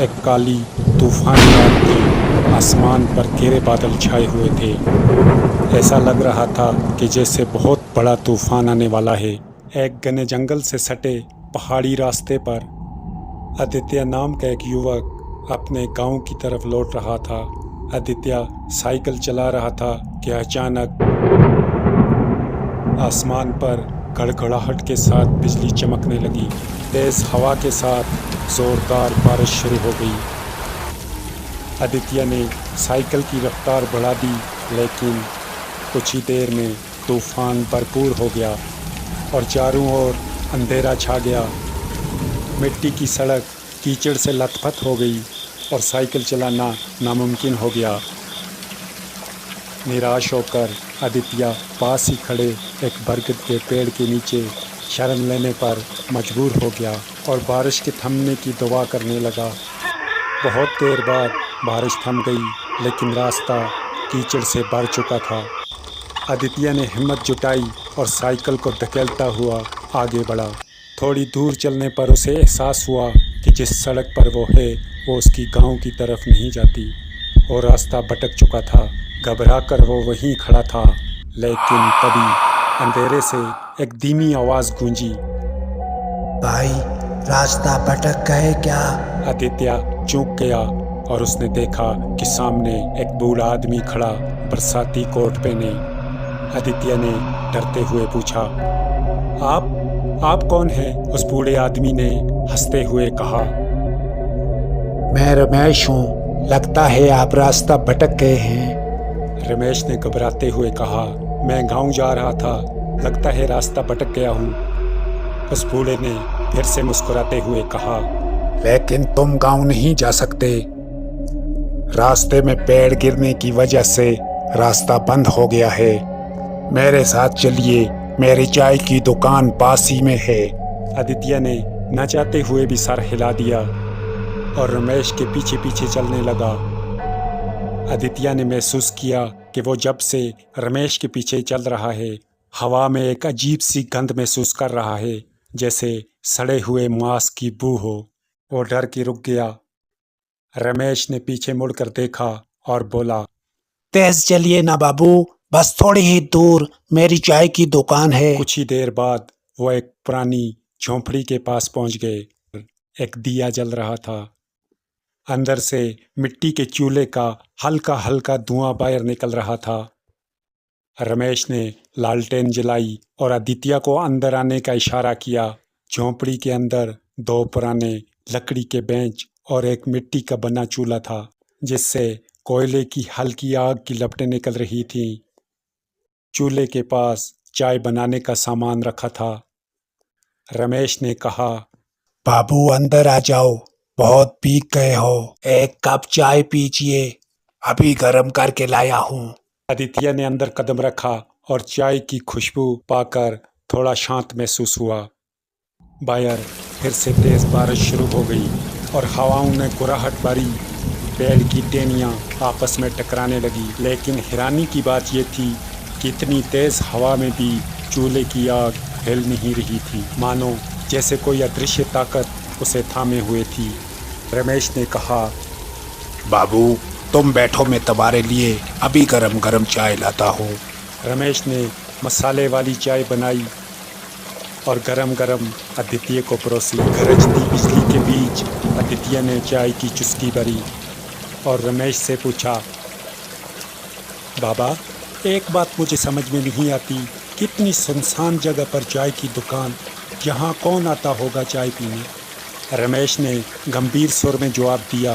एक काली तूफानी रात थी। आसमान पर घेरे बादल छाए हुए थे। ऐसा लग रहा था कि जैसे बहुत बड़ा तूफान आने वाला है। एक घने जंगल से सटे पहाड़ी रास्ते पर आदित्य नाम का एक युवक अपने गांव की तरफ लौट रहा था। आदित्य साइकिल चला रहा था कि अचानक आसमान पर गड़गड़ाहट के साथ बिजली चमकने लगी। तेज हवा के साथ जोरदार बारिश शुरू हो गई। आदित्य ने साइकिल की रफ्तार बढ़ा दी, लेकिन कुछ ही देर में तूफान भरपूर हो गया और चारों ओर अंधेरा छा गया। मिट्टी की सड़क कीचड़ से लथपथ हो गई और साइकिल चलाना नामुमकिन हो गया। निराश होकर आदित्य पास ही खड़े एक बरगद के पेड़ के नीचे शरण लेने पर मजबूर हो गया और बारिश के थमने की दुआ करने लगा। बहुत देर बाद बारिश थम गई, लेकिन रास्ता कीचड़ से भर चुका था। आदित्य ने हिम्मत जुटाई और साइकिल को धकेलता हुआ आगे बढ़ा। थोड़ी दूर चलने पर उसे एहसास हुआ कि जिस सड़क पर वो है वो उसकी गांव की तरफ नहीं जाती और रास्ता भटक चुका था। घबरा कर वो वहीं खड़ा था, लेकिन तभी अंधेरे से एक धीमी आवाज़ गूंजी। भाई, रास्ता भटक गए क्या? आदित्य चौंक गया और उसने देखा कि सामने एक बूढ़ा आदमी खड़ा बरसाती कोट पहने। आदित्य ने डरते हुए पूछा, आप कौन हैं? उस बूढ़े आदमी ने हंसते हुए कहा, मैं रमेश हूँ। लगता है आप रास्ता भटक गए हैं। रमेश ने घबराते हुए कहा, मैं गांव जा रहा था, लगता है रास्ता भटक गया हूँ। उस बूढ़े ने फिर से मुस्कुराते हुए कहा, लेकिन तुम गांव नहीं जा सकते। रास्ते में पेड़ गिरने की वजह से रास्ता बंद हो गया है। मेरे साथ चलिए, मेरी चाय की दुकान पास ही में है। आदित्य ने न चाहते हुए भी सर हिला दिया और रमेश के पीछे पीछे चलने लगा। आदित्य ने महसूस किया कि वो जब से रमेश के पीछे चल रहा है, हवा में एक अजीब सी गंध महसूस कर रहा है, जैसे सड़े हुए मांस की बू हो। वो डर के रुक गया। रमेश ने पीछे मुड़कर देखा और बोला, तेज चलिए ना बाबू, बस थोड़ी ही दूर मेरी चाय की दुकान है। कुछ ही देर बाद वो एक पुरानी झोंपड़ी के पास पहुंच गए। एक दिया जल रहा था। अंदर से मिट्टी के चूल्हे का हल्का हल्का धुआं बाहर निकल रहा था। रमेश ने लालटेन जलाई और आदित्य को अंदर आने का इशारा किया। झोंपड़ी के अंदर दो पुराने लकड़ी के बेंच और एक मिट्टी का बना चूल्हा था, जिससे कोयले की हल्की आग की लपटें निकल रही थीं। चूल्हे के पास चाय बनाने का सामान रखा था। रमेश ने कहा, बाबू अंदर आ जाओ, बहुत भीग गए हो। एक कप चाय पीजिए, अभी गर्म करके लाया हूँ। आदित्य ने अंदर कदम रखा और चाय की खुशबू पाकर थोड़ा शांत महसूस हुआ। बाहर फिर से तेज बारिश शुरू हो गई और हवाओं ने गुर्राहट भरी। पेड़ की टहनियाँ आपस में टकराने लगी, लेकिन हैरानी की बात यह थी कि इतनी तेज हवा में भी चूल्हे की आग हिल नहीं रही थी, मानो जैसे कोई अदृश्य ताकत उसे थामे हुए थी। रमेश ने कहा, बाबू तुम बैठो, मैं तुम्हारे लिए अभी गरम गरम चाय लाता हूँ। रमेश ने मसाले वाली चाय बनाई और गरम गरम आदित्य को परोसी। गरजती बिजली के बीच आदित्य ने चाय की चुस्की भरी और रमेश से पूछा, बाबा, एक बात मुझे समझ में नहीं आती, कितनी सुनसान जगह पर चाय की दुकान, यहाँ कौन आता होगा चाय पीने? रमेश ने गंभीर सुर में जवाब दिया,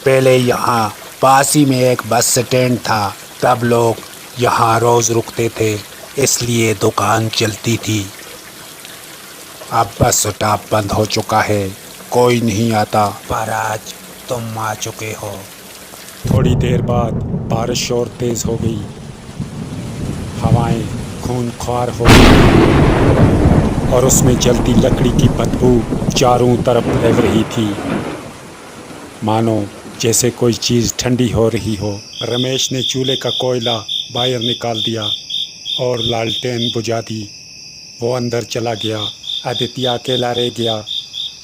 पहले यहाँ पास ही में एक बस स्टैंड था, तब लोग यहाँ रोज रुकते थे, इसलिए दुकान चलती थी। अब बस स्टॉप बंद हो चुका है, कोई नहीं आता, पर आज तुम आ चुके हो। थोड़ी देर बाद बारिश और तेज हो गई। हवाएं खूंखार हो गई और उसमें जलती लकड़ी की बदबू चारों तरफ फैल रही थी, मानो जैसे कोई चीज़ ठंडी हो रही हो। रमेश ने चूल्हे का कोयला बाहर निकाल दिया और लालटेन बुझा दी। वो अंदर चला गया। आदित्य अकेला रह गया।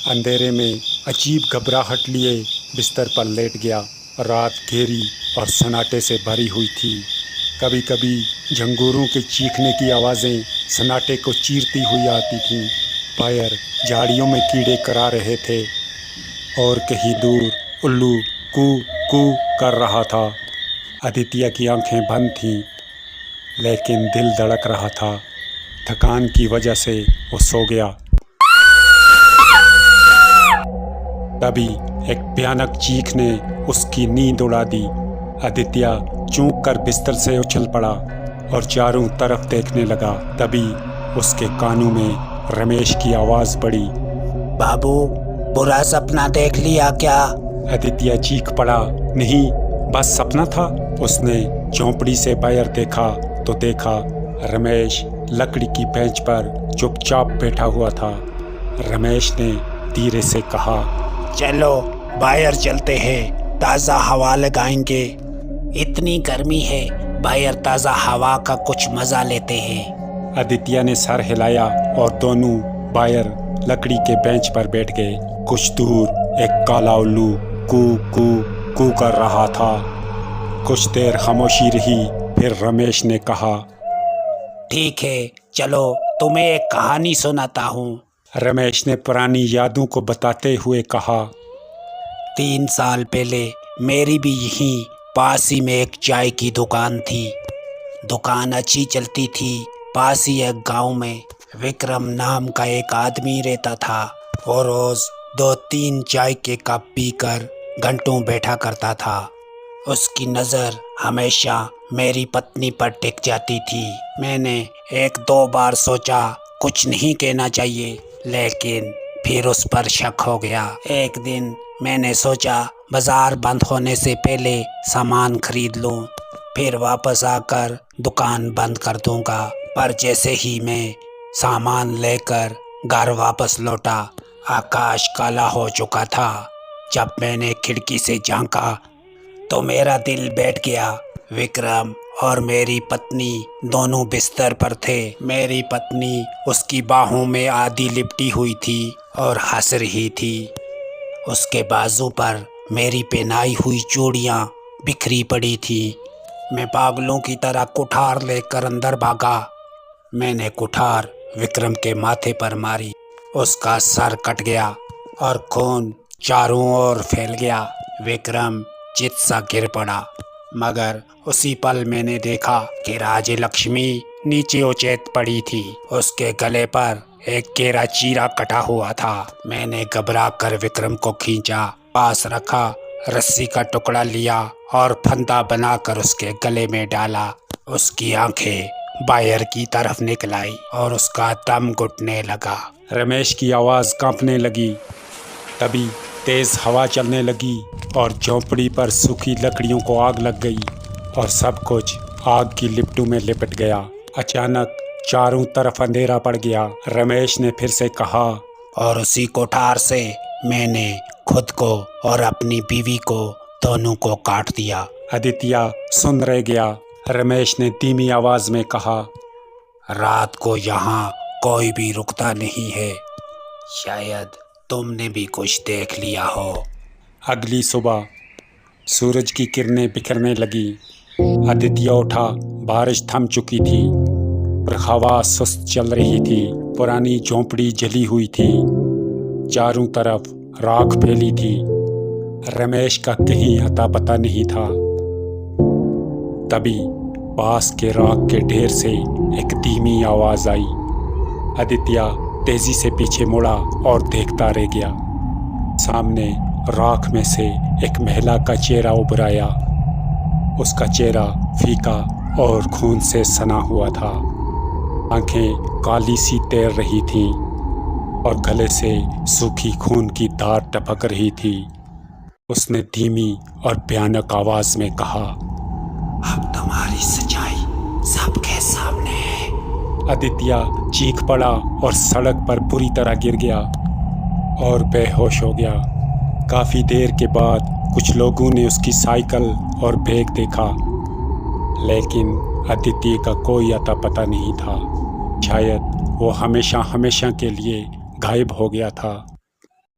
अंधेरे में अजीब घबराहट लिए बिस्तर पर लेट गया। रात घेरी और सन्नाटे से भरी हुई थी। कभी कभी झंगोरों के चीखने की आवाज़ें सन्नाटे को चीरती हुई आती थीं। बायर झाड़ियों में कीड़े करा रहे थे और कहीं दूर उल्लू कू कू कर रहा था। आदित्य की आंखें बंद थीं, लेकिन दिल धड़क रहा था। थकान की वजह से वो सो गया। तभी एक भयानक चीख ने उसकी नींद उड़ा दी। आदित्य चौंक कर बिस्तर से उछल पड़ा और चारों तरफ देखने लगा। तभी उसके कानों में रमेश की आवाज़ पड़ी। बाबू, बुरा सपना देख लिया क्या? आदित्य चीख पड़ा। नहीं, बस सपना था। उसने झोंपड़ी से बाहर देखा तो देखा रमेश लकड़ी की बेंच पर चुपचाप बैठा हुआ था। रमेश ने धीरे से कहा, चलो बाहर चलते हैं, ताज़ा हवा लगाएंगे। इतनी गर्मी है, बाहर ताज़ा हवा का कुछ मज़ा लेते हैं। आदित्य ने सर हिलाया और दोनों बाहर लकड़ी के बेंच पर बैठ गए। कुछ दूर एक काला उल्लू कू कू कू कर रहा था। कुछ देर खामोशी रही, फिर रमेश ने कहा, ठीक है, चलो तुम्हें एक कहानी सुनाता हूँ। रमेश ने पुरानी यादों को बताते हुए कहा, 3 साल पहले मेरी भी यहीं पास ही में एक चाय की दुकान थी। दुकान अच्छी चलती थी। पास ही एक गांव में विक्रम नाम का एक आदमी रहता था। वो रोज 2-3 चाय के कप पीकर घंटों बैठा करता था। उसकी नज़र हमेशा मेरी पत्नी पर टिक जाती थी। मैंने 1-2 बार सोचा कुछ नहीं कहना चाहिए, लेकिन फिर उस पर शक हो गया। एक दिन मैंने सोचा बाजार बंद होने से पहले सामान खरीद लूं, फिर वापस आकर दुकान बंद कर दूंगा। पर जैसे ही मैं सामान लेकर घर वापस लौटा, आकाश काला हो चुका था। जब मैंने खिड़की से झांका तो मेरा दिल बैठ गया। विक्रम और मेरी पत्नी दोनों बिस्तर पर थे। मेरी पत्नी उसकी बाहों में आधी लिपटी हुई थी और हंस रही थी। उसके बाजू पर मेरी पहनाई हुई चूड़ियाँ बिखरी पड़ी थी। मैं पागलों की तरह कुठार लेकर अंदर भागा। मैंने कुठार विक्रम के माथे पर मारी। उसका सर कट गया और खून चारों ओर फैल गया। विक्रम चित सा गिर पड़ा, मगर उसी पल मैंने देखा कि राजे लक्ष्मी नीचे उचेत पड़ी थी। उसके गले पर एक गहरा चीरा कटा हुआ था। मैंने घबरा कर विक्रम को खींचा, पास रखा, रस्सी का टुकड़ा लिया और फंदा बनाकर उसके गले में डाला। उसकी आंखें बाहर की तरफ निकल आई और उसका दम घुटने लगा। रमेश की आवाज़ कांपने लगी। तभी तेज़ हवा चलने लगी और झोंपड़ी पर सूखी लकड़ियों को आग लग गई और सब कुछ आग की लिपटों में लिपट गया। अचानक चारों तरफ अंधेरा पड़ गया। रमेश ने फिर से कहा, और उसी कोठार से मैंने खुद को और अपनी बीवी को दोनों को काट दिया। आदित्य सुन रह गया। रमेश ने धीमी आवाज में कहा, रात को यहाँ कोई भी रुकता नहीं है। शायद तुमने भी कुछ देख लिया हो। अगली सुबह सूरज की किरणें बिखरने लगी। आदित्य उठा। बारिश थम चुकी थी और हवा सुस्त चल रही थी। पुरानी झोंपड़ी जली हुई थी। चारों तरफ राख फैली थी। रमेश का कहीं अता पता नहीं था। तभी पास के राख के ढेर से एक धीमी आवाज आई। आदित्य तेजी से पीछे मुड़ा और देखता रह गया। सामने राख में से एक महिला का चेहरा उभर आया। उसका चेहरा फीका और खून से सना हुआ था। आंखें काली सी तैर रही थीं और गले से सूखी खून की धार टपक रही थी। उसने धीमी और भयानक आवाज में कहा, अब तुम्हारी सच्चाई सबके सामने है। आदित्य चीख पड़ा और सड़क पर बुरी तरह गिर गया और बेहोश हो गया। काफ़ी देर के बाद कुछ लोगों ने उसकी साइकिल और बैग देखा, लेकिन आदित्य का कोई अता पता नहीं था। शायद वो हमेशा के लिए गायब हो गया था।